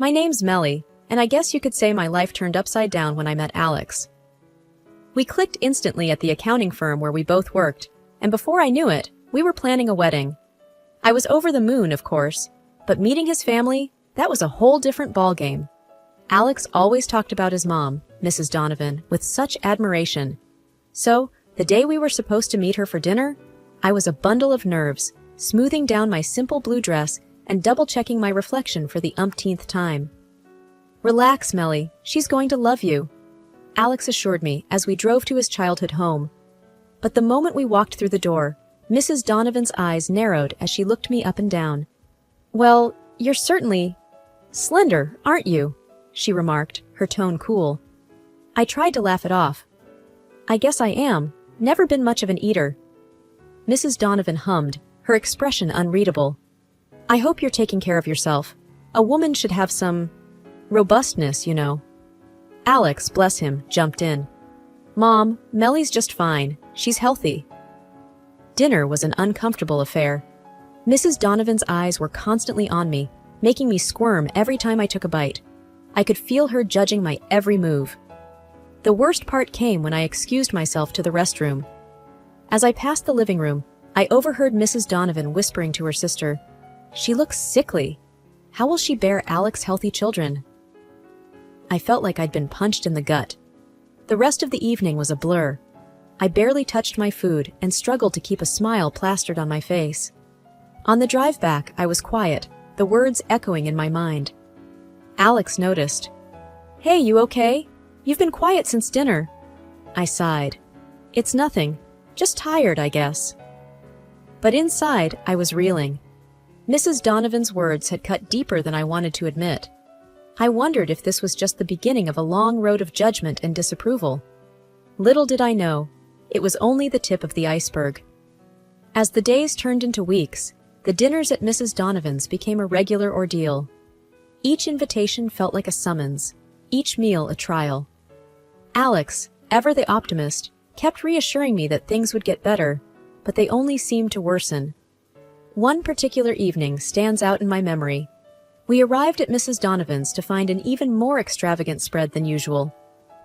My name's Melly, and I guess you could say my life turned upside down when I met Alex. We clicked instantly at the accounting firm where we both worked, and before I knew it, we were planning a wedding. I was over the moon, of course, but meeting his family, that was a whole different ballgame. Alex always talked about his mom, Mrs. Donovan, with such admiration. So, the day we were supposed to meet her for dinner, I was a bundle of nerves, smoothing down my simple blue dress and double-checking my reflection for the umpteenth time. "Relax, Melly, she's going to love you," Alex assured me as we drove to his childhood home. But the moment we walked through the door, Mrs. Donovan's eyes narrowed as she looked me up and down. "Well, you're certainly slender, aren't you?" she remarked, her tone cool. I tried to laugh it off. "I guess I am. Never been much of an eater." Mrs. Donovan hummed, her expression unreadable. "I hope you're taking care of yourself. A woman should have some robustness, you know." Alex, bless him, jumped in. "Mom, Melly's just fine. She's healthy." Dinner was an uncomfortable affair. Mrs. Donovan's eyes were constantly on me, making me squirm every time I took a bite. I could feel her judging my every move. The worst part came when I excused myself to the restroom. As I passed the living room, I overheard Mrs. Donovan whispering to her sister, "She looks sickly. How will she bear Alex's healthy children?" I felt like I'd been punched in the gut. The rest of the evening was a blur. I barely touched my food and struggled to keep a smile plastered on my face. On the drive back, I was quiet, the words echoing in my mind. Alex noticed. "Hey, you okay? You've been quiet since dinner." I sighed. "It's nothing. Just tired, I guess." But inside, I was reeling. Mrs. Donovan's words had cut deeper than I wanted to admit. I wondered if this was just the beginning of a long road of judgment and disapproval. Little did I know, it was only the tip of the iceberg. As the days turned into weeks, the dinners at Mrs. Donovan's became a regular ordeal. Each invitation felt like a summons, each meal a trial. Alex, ever the optimist, kept reassuring me that things would get better, but they only seemed to worsen. One particular evening stands out in my memory. We arrived at Mrs. Donovan's to find an even more extravagant spread than usual.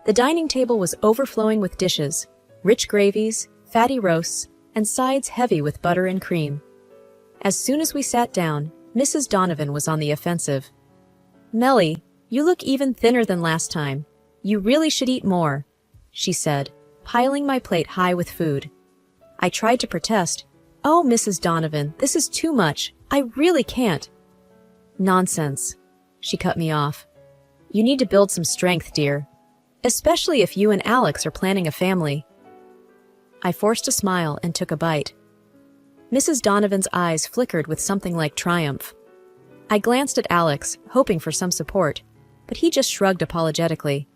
The dining table was overflowing with dishes, rich gravies, fatty roasts, and sides heavy with butter and cream. As soon as we sat down, Mrs. Donovan was on the offensive. "Melly, you look even thinner than last time. You really should eat more," she said, piling my plate high with food. I tried to protest. "Oh, Mrs. Donovan, this is too much. I really can't." "Nonsense," she cut me off. "You need to build some strength, dear. Especially if you and Alex are planning a family." I forced a smile and took a bite. Mrs. Donovan's eyes flickered with something like triumph. I glanced at Alex, hoping for some support, but he just shrugged apologetically.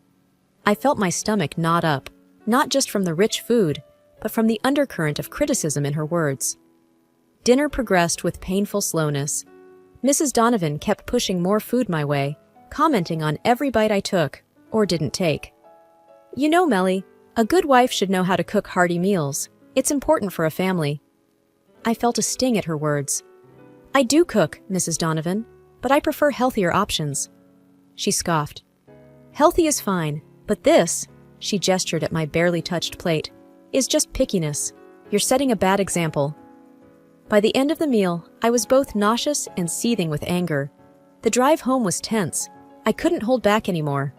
I felt my stomach knot up, not just from the rich food, but from the undercurrent of criticism in her words. Dinner progressed with painful slowness. Mrs. Donovan kept pushing more food my way, commenting on every bite I took, or didn't take. "You know, Melly, a good wife should know how to cook hearty meals. It's important for a family." I felt a sting at her words. "I do cook, Mrs. Donovan, but I prefer healthier options." She scoffed. "Healthy is fine, but this," she gestured at my barely touched plate, "is just pickiness. You're setting a bad example." By the end of the meal, I was both nauseous and seething with anger. The drive home was tense. I couldn't hold back anymore.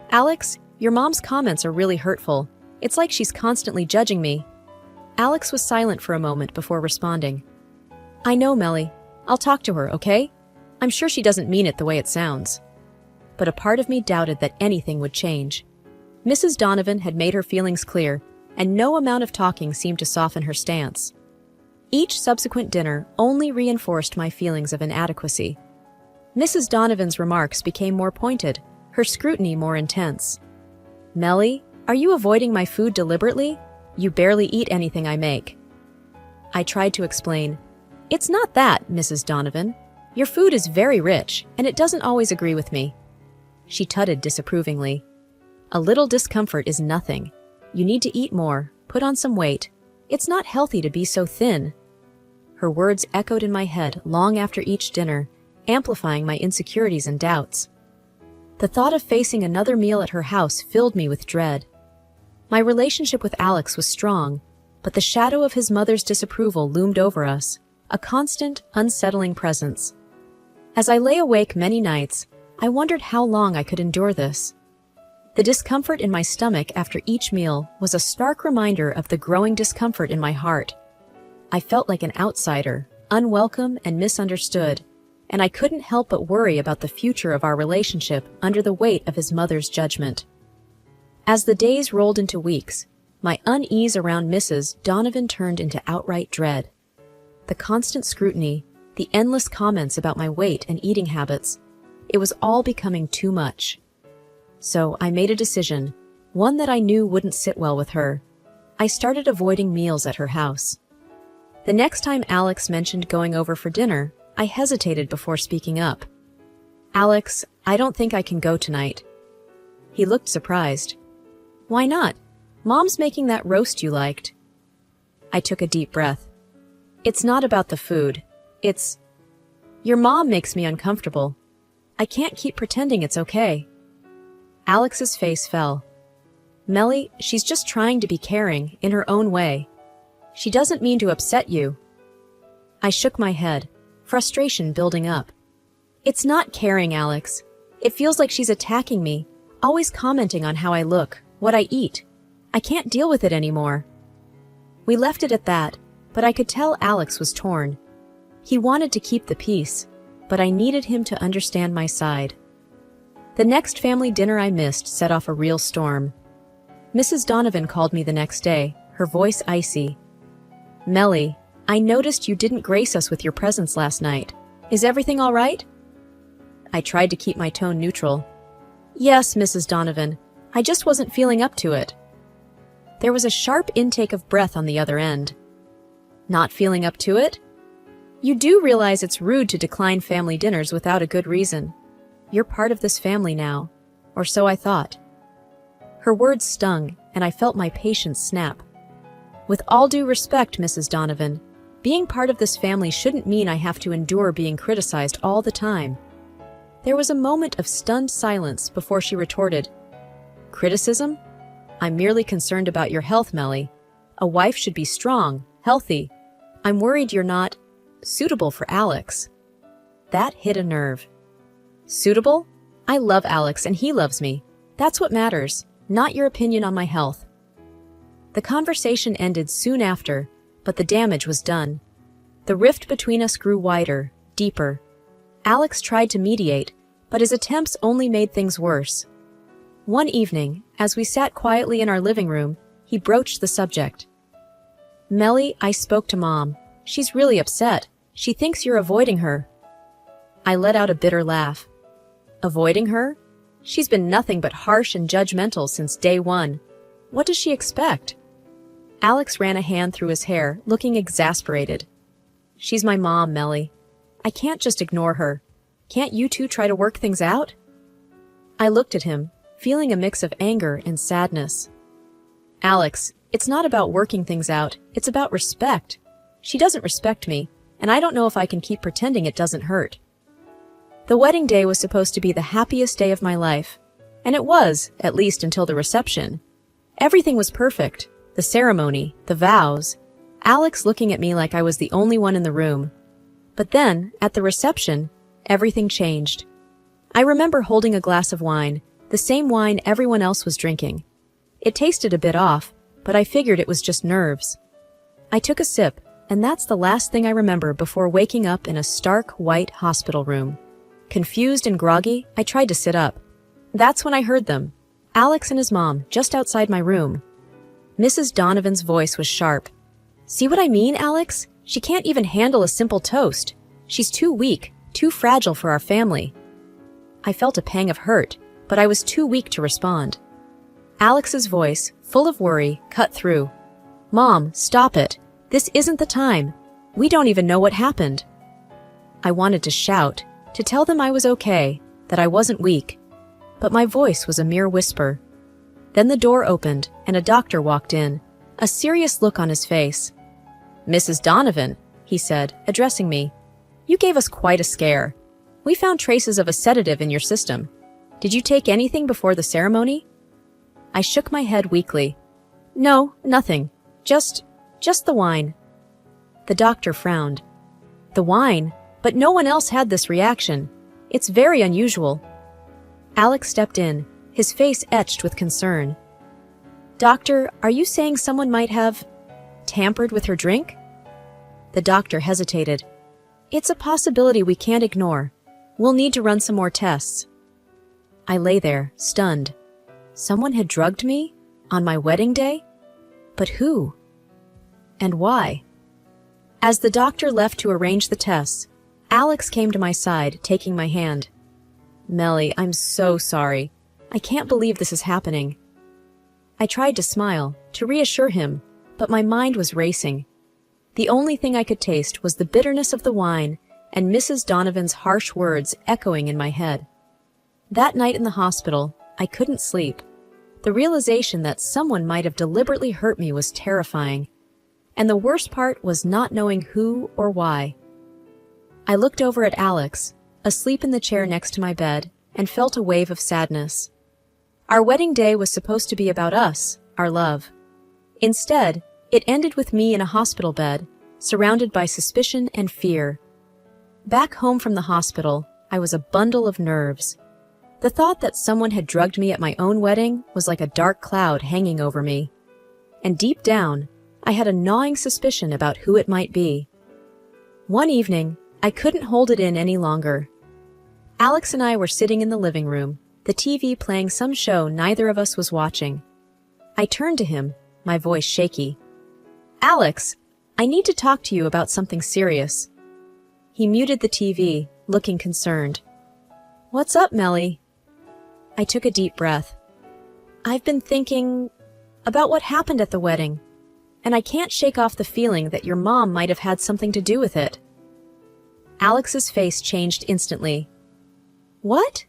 "Alex, your mom's comments are really hurtful. It's like she's constantly judging me." Alex was silent for a moment before responding. "I know, Melly. I'll talk to her, okay? I'm sure she doesn't mean it the way it sounds." But a part of me doubted that anything would change. Mrs. Donovan had made her feelings clear, and no amount of talking seemed to soften her stance. Each subsequent dinner only reinforced my feelings of inadequacy. Mrs. Donovan's remarks became more pointed, her scrutiny more intense. "Melly, are you avoiding my food deliberately? You barely eat anything I make." I tried to explain. "It's not that, Mrs. Donovan. Your food is very rich, and it doesn't always agree with me." She tutted disapprovingly. "A little discomfort is nothing. You need to eat more, put on some weight. It's not healthy to be so thin." Her words echoed in my head long after each dinner, amplifying my insecurities and doubts. The thought of facing another meal at her house filled me with dread. My relationship with Alex was strong, but the shadow of his mother's disapproval loomed over us, a constant, unsettling presence. As I lay awake many nights, I wondered how long I could endure this. The discomfort in my stomach after each meal was a stark reminder of the growing discomfort in my heart. I felt like an outsider, unwelcome and misunderstood, and I couldn't help but worry about the future of our relationship under the weight of his mother's judgment. As the days rolled into weeks, my unease around Mrs. Donovan turned into outright dread. The constant scrutiny, the endless comments about my weight and eating habits, it was all becoming too much. So I made a decision, one that I knew wouldn't sit well with her. I started avoiding meals at her house. The next time Alex mentioned going over for dinner, I hesitated before speaking up. "Alex, I don't think I can go tonight." He looked surprised. "Why not? Mom's making that roast you liked." I took a deep breath. "It's not about the food. Your mom makes me uncomfortable. I can't keep pretending it's okay." Alex's face fell. "Melly, she's just trying to be caring in her own way. She doesn't mean to upset you." I shook my head, frustration building up. "It's not caring, Alex. It feels like she's attacking me, always commenting on how I look, what I eat. I can't deal with it anymore." We left it at that, but I could tell Alex was torn. He wanted to keep the peace, but I needed him to understand my side. The next family dinner I missed set off a real storm. Mrs. Donovan called me the next day, her voice icy. "Melly, I noticed you didn't grace us with your presence last night. Is everything all right?" I tried to keep my tone neutral. "Yes, Mrs. Donovan, I just wasn't feeling up to it." There was a sharp intake of breath on the other end. "Not feeling up to it? You do realize it's rude to decline family dinners without a good reason. You're part of this family now, or so I thought." Her words stung, and I felt my patience snap. "With all due respect, Mrs. Donovan, being part of this family shouldn't mean I have to endure being criticized all the time." There was a moment of stunned silence before she retorted, "Criticism? I'm merely concerned about your health, Melly. A wife should be strong, healthy. I'm worried you're not suitable for Alex." That hit a nerve. Suitable? I love Alex and he loves me. That's what matters, not your opinion on my health. The conversation ended soon after, but the damage was done. The rift between us grew wider, deeper. Alex tried to mediate, but his attempts only made things worse. One evening, as we sat quietly in our living room, he broached the subject. "Melly, I spoke to Mom. She's really upset. She thinks you're avoiding her." I let out a bitter laugh. "Avoiding her? She's been nothing but harsh and judgmental since day one. What does she expect?" Alex ran a hand through his hair, looking exasperated. "She's my mom, Melly. I can't just ignore her. Can't you two try to work things out?" I looked at him, feeling a mix of anger and sadness. "Alex, it's not about working things out, it's about respect. She doesn't respect me, and I don't know if I can keep pretending it doesn't hurt." The wedding day was supposed to be the happiest day of my life, and it was, at least until the reception. Everything was perfect. The ceremony, the vows, Alex looking at me like I was the only one in the room. But then, at the reception, everything changed. I remember holding a glass of wine, the same wine everyone else was drinking. It tasted a bit off, but I figured it was just nerves. I took a sip, and that's the last thing I remember before waking up in a stark, white hospital room. Confused and groggy, I tried to sit up. That's when I heard them, Alex and his mom, just outside my room. Mrs. Donovan's voice was sharp. "See what I mean, Alex? She can't even handle a simple toast. She's too weak, too fragile for our family." I felt a pang of hurt, but I was too weak to respond. Alex's voice, full of worry, cut through. "Mom, stop it. This isn't the time. We don't even know what happened." I wanted to shout, to tell them I was okay, that I wasn't weak, but my voice was a mere whisper. Then the door opened, and a doctor walked in, a serious look on his face. "Mrs. Donovan," he said, addressing me, "you gave us quite a scare. We found traces of a sedative in your system. Did you take anything before the ceremony? I shook my head weakly. No, nothing. Just the wine. The doctor frowned. The wine? But no one else had this reaction. It's very unusual. Alex stepped in, his face etched with concern. Doctor, are you saying someone might have tampered with her drink? The doctor hesitated. It's a possibility we can't ignore. We'll need to run some more tests. I lay there, stunned. Someone had drugged me? On my wedding day? But who? And why? As the doctor left to arrange the tests, Alex came to my side, taking my hand. Melly, I'm so sorry. I can't believe this is happening. I tried to smile, to reassure him, but my mind was racing. The only thing I could taste was the bitterness of the wine and Mrs. Donovan's harsh words echoing in my head. That night in the hospital, I couldn't sleep. The realization that someone might have deliberately hurt me was terrifying. And the worst part was not knowing who or why. I looked over at Alex, asleep in the chair next to my bed, and felt a wave of sadness. Our wedding day was supposed to be about us, our love. Instead, it ended with me in a hospital bed, surrounded by suspicion and fear. Back home from the hospital, I was a bundle of nerves. The thought that someone had drugged me at my own wedding was like a dark cloud hanging over me. And deep down, I had a gnawing suspicion about who it might be. One evening, I couldn't hold it in any longer. Alex and I were sitting in the living room, the TV playing some show neither of us was watching. I turned to him, my voice shaky. Alex, I need to talk to you about something serious. He muted the TV, looking concerned. What's up, Melly? I took a deep breath. I've been thinking about what happened at the wedding, and I can't shake off the feeling that your mom might have had something to do with it. Alex's face changed instantly. What?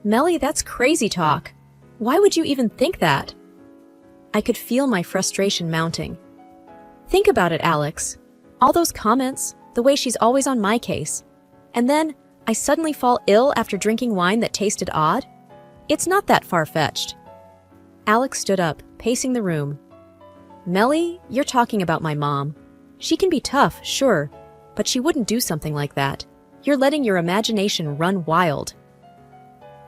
Melly, that's crazy talk. Why would you even think that? I could feel my frustration mounting. Think about it, Alex. All those comments, the way she's always on my case. And then, I suddenly fall ill after drinking wine that tasted odd? It's not that far-fetched. Alex stood up, pacing the room. Melly, you're talking about my mom. She can be tough, sure, but she wouldn't do something like that. You're letting your imagination run wild.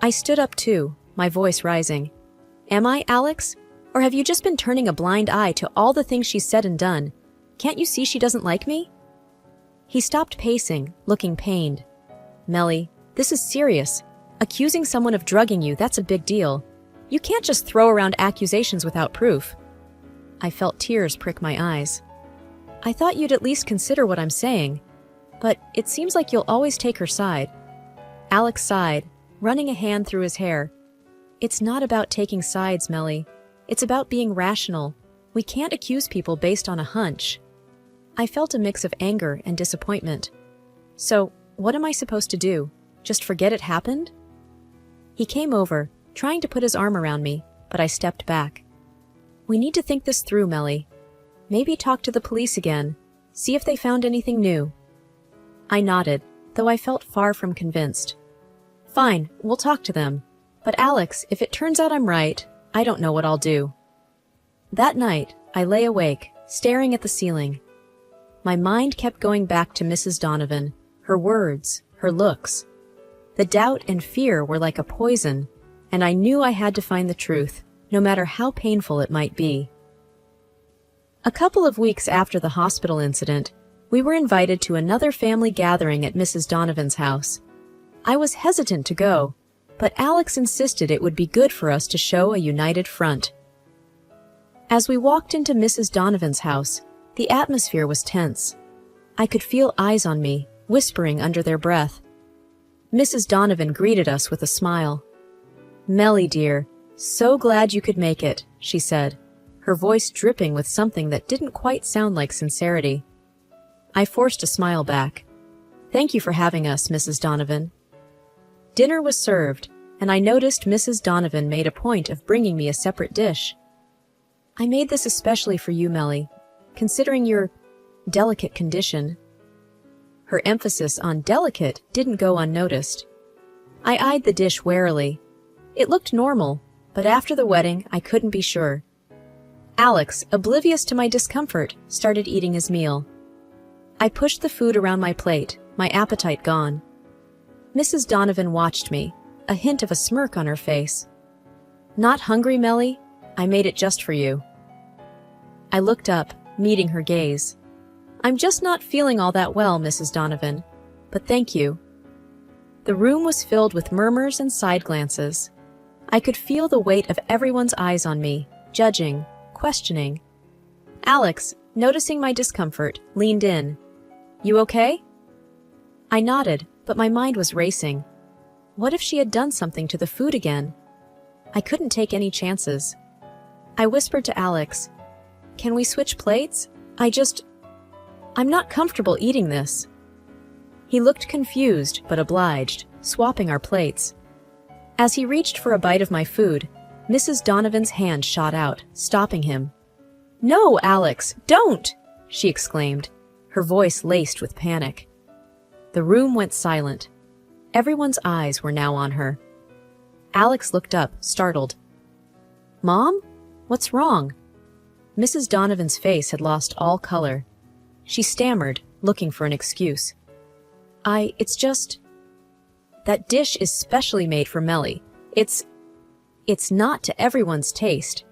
I stood up too, my voice rising. Am I, Alex? Or have you just been turning a blind eye to all the things she's said and done? Can't you see she doesn't like me? He stopped pacing, looking pained. Melly, this is serious. Accusing someone of drugging you, that's a big deal. You can't just throw around accusations without proof. I felt tears prick my eyes. I thought you'd at least consider what I'm saying, but it seems like you'll always take her side. Alex sighed, running a hand through his hair. It's not about taking sides, Melly. It's about being rational. We can't accuse people based on a hunch. I felt a mix of anger and disappointment. So, what am I supposed to do? Just forget it happened? He came over, trying to put his arm around me, but I stepped back. We need to think this through, Melly. Maybe talk to the police again. See if they found anything new. I nodded, though I felt far from convinced. Fine, we'll talk to them. But Alex, if it turns out I'm right, I don't know what I'll do. That night, I lay awake, staring at the ceiling. My mind kept going back to Mrs. Donovan, her words, her looks. The doubt and fear were like a poison, and I knew I had to find the truth, no matter how painful it might be. A couple of weeks after the hospital incident, we were invited to another family gathering at Mrs. Donovan's house. I was hesitant to go, but Alex insisted it would be good for us to show a united front. As we walked into Mrs. Donovan's house, the atmosphere was tense. I could feel eyes on me, whispering under their breath. Mrs. Donovan greeted us with a smile. Melly, dear, so glad you could make it, she said, her voice dripping with something that didn't quite sound like sincerity. I forced a smile back. Thank you for having us, Mrs. Donovan. Dinner was served, and I noticed Mrs. Donovan made a point of bringing me a separate dish. I made this especially for you, Melly, considering your delicate condition. Her emphasis on delicate didn't go unnoticed. I eyed the dish warily. It looked normal, but after the wedding, I couldn't be sure. Alex, oblivious to my discomfort, started eating his meal. I pushed the food around my plate, my appetite gone. Mrs. Donovan watched me, a hint of a smirk on her face. "Not hungry, Melly? I made it just for you." I looked up, meeting her gaze. "I'm just not feeling all that well, Mrs. Donovan, but thank you." The room was filled with murmurs and side glances. I could feel the weight of everyone's eyes on me, judging, questioning. Alex, noticing my discomfort, leaned in. "You okay?" I nodded, but my mind was racing. What if she had done something to the food again? I couldn't take any chances. I whispered to Alex, "Can we switch plates? I'm not comfortable eating this." He looked confused but obliged, swapping our plates. As he reached for a bite of my food, Mrs. Donovan's hand shot out, stopping him. "No, Alex, don't!" she exclaimed, her voice laced with panic. The room went silent. Everyone's eyes were now on her. Alex looked up, startled. "Mom? What's wrong?" Mrs. Donovan's face had lost all color. She stammered, looking for an excuse. It's just... That dish is specially made for Melly. It's not to everyone's taste."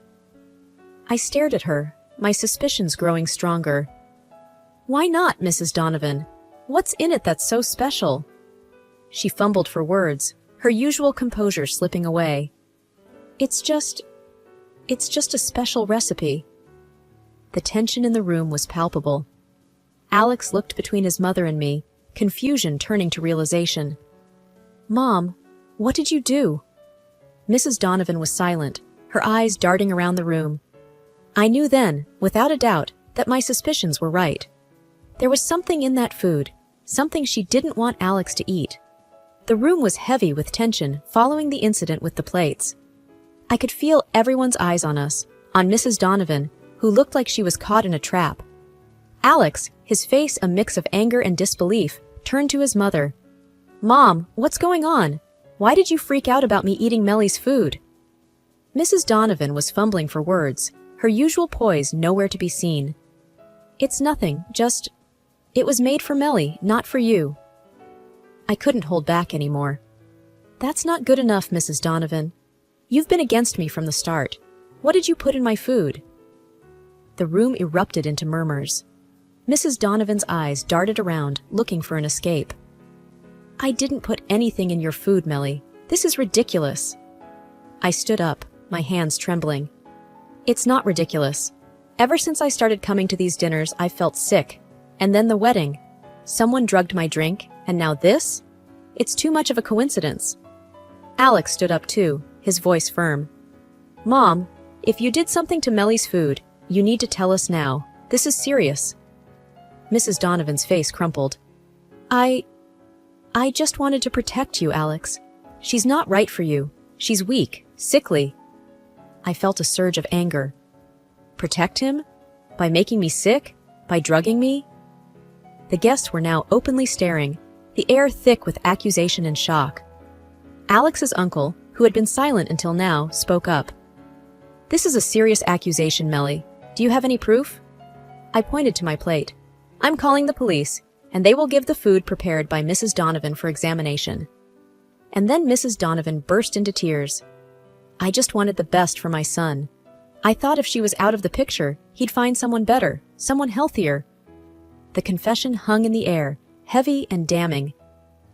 I stared at her, my suspicions growing stronger. "Why not, Mrs. Donovan? What's in it that's so special?" She fumbled for words, her usual composure slipping away. It's just a special recipe." The tension in the room was palpable. Alex looked between his mother and me, confusion turning to realization. "Mom, what did you do?" Mrs. Donovan was silent, her eyes darting around the room. I knew then, without a doubt, that my suspicions were right. There was something in that food, something she didn't want Alex to eat. The room was heavy with tension following the incident with the plates. I could feel everyone's eyes on us, on Mrs. Donovan, who looked like she was caught in a trap. Alex, his face a mix of anger and disbelief, turned to his mother. "Mom, what's going on? Why did you freak out about me eating Melly's food?" Mrs. Donovan was fumbling for words, her usual poise nowhere to be seen. "It's nothing, it was made for Melly, not for you." I couldn't hold back anymore. "That's not good enough, Mrs. Donovan. You've been against me from the start. What did you put in my food?" The room erupted into murmurs. Mrs. Donovan's eyes darted around, looking for an escape. "I didn't put anything in your food, Melly. This is ridiculous." I stood up, my hands trembling. "It's not ridiculous. Ever since I started coming to these dinners, I felt sick. And then the wedding. Someone drugged my drink, and now this? It's too much of a coincidence." Alex stood up too, his voice firm. "Mom, if you did something to Melly's food, you need to tell us now. This is serious." Mrs. Donovan's face crumpled. I just wanted to protect you, Alex. She's not right for you. She's weak, sickly." I felt a surge of anger. Protect him? By making me sick? By drugging me? The guests were now openly staring, the air thick with accusation and shock. Alex's uncle, who had been silent until now, spoke up. "This is a serious accusation, Melly. Do you have any proof?" I pointed to my plate. "I'm calling the police, and they will give the food prepared by Mrs. Donovan for examination." And then Mrs. Donovan burst into tears. "I just wanted the best for my son. I thought if she was out of the picture, he'd find someone better, someone healthier." The confession hung in the air, heavy and damning.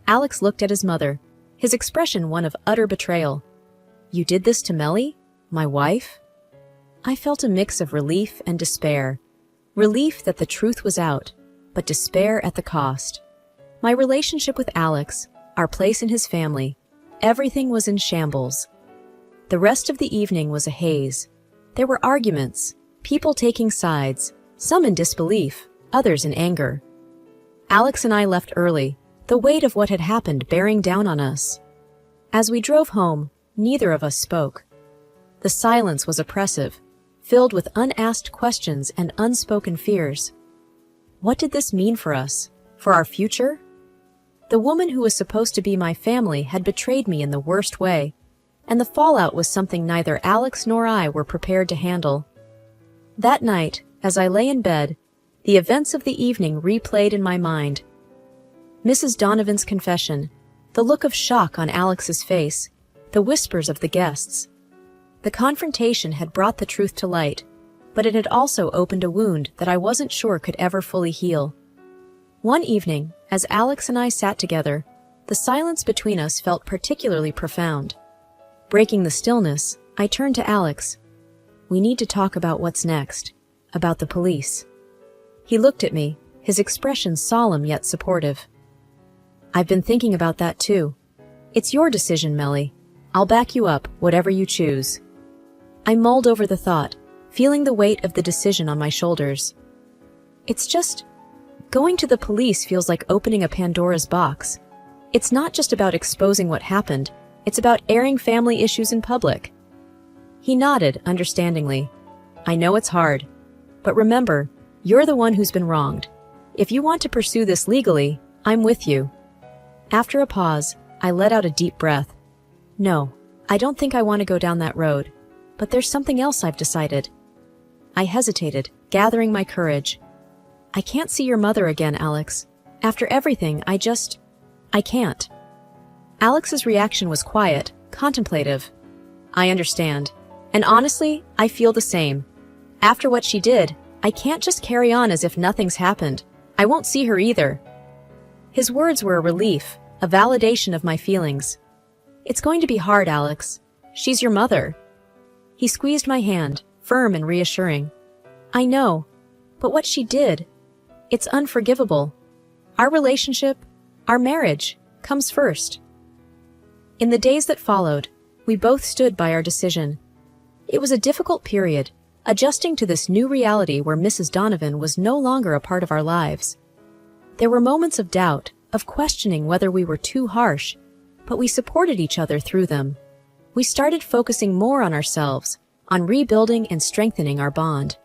Alex looked at his mother, his expression one of utter betrayal. "You did this to Melly? My wife?" I felt a mix of relief and despair. Relief that the truth was out, but despair at the cost. My relationship with Alex, our place in his family, everything was in shambles. The rest of the evening was a haze. There were arguments, people taking sides, some in disbelief, others in anger. Alex and I left early, the weight of what had happened bearing down on us. As we drove home, neither of us spoke. The silence was oppressive, filled with unasked questions and unspoken fears. What did this mean for us? For our future? The woman who was supposed to be my family had betrayed me in the worst way, and the fallout was something neither Alex nor I were prepared to handle. That night, as I lay in bed, the events of the evening replayed in my mind. Mrs. Donovan's confession, the look of shock on Alex's face, the whispers of the guests. The confrontation had brought the truth to light, but it had also opened a wound that I wasn't sure could ever fully heal. One evening, as Alex and I sat together, the silence between us felt particularly profound. Breaking the stillness, I turned to Alex. We need to talk about what's next, about the police. He looked at me, his expression solemn yet supportive. I've been thinking about that too. It's your decision, Melly. I'll back you up, whatever you choose. I mulled over the thought, feeling the weight of the decision on my shoulders. It's just, going to the police feels like opening a Pandora's box. It's not just about exposing what happened, it's about airing family issues in public. He nodded understandingly. I know it's hard, but remember, you're the one who's been wronged. If you want to pursue this legally, I'm with you. After a pause, I let out a deep breath. No, I don't think I want to go down that road, but there's something else I've decided. I hesitated, gathering my courage. I can't see your mother again, Alex. After everything, I can't. Alex's reaction was quiet, contemplative. I understand. And honestly, I feel the same. After what she did, I can't just carry on as if nothing's happened. I won't see her either. His words were a relief, a validation of my feelings. It's going to be hard, Alex. She's your mother. He squeezed my hand, firm and reassuring. I know, but what she did, it's unforgivable. Our relationship, our marriage, comes first. In the days that followed, we both stood by our decision. It was a difficult period, adjusting to this new reality where Mrs. Donovan was no longer a part of our lives. There were moments of doubt, of questioning whether we were too harsh, but we supported each other through them. We started focusing more on ourselves, on rebuilding and strengthening our bond.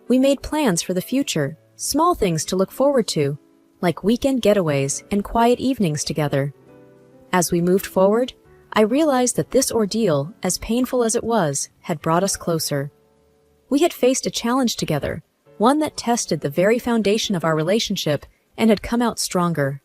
We made plans for the future, small things to look forward to, like weekend getaways and quiet evenings together. As we moved forward, I realized that this ordeal, as painful as it was, had brought us closer. We had faced a challenge together, one that tested the very foundation of our relationship and had come out stronger.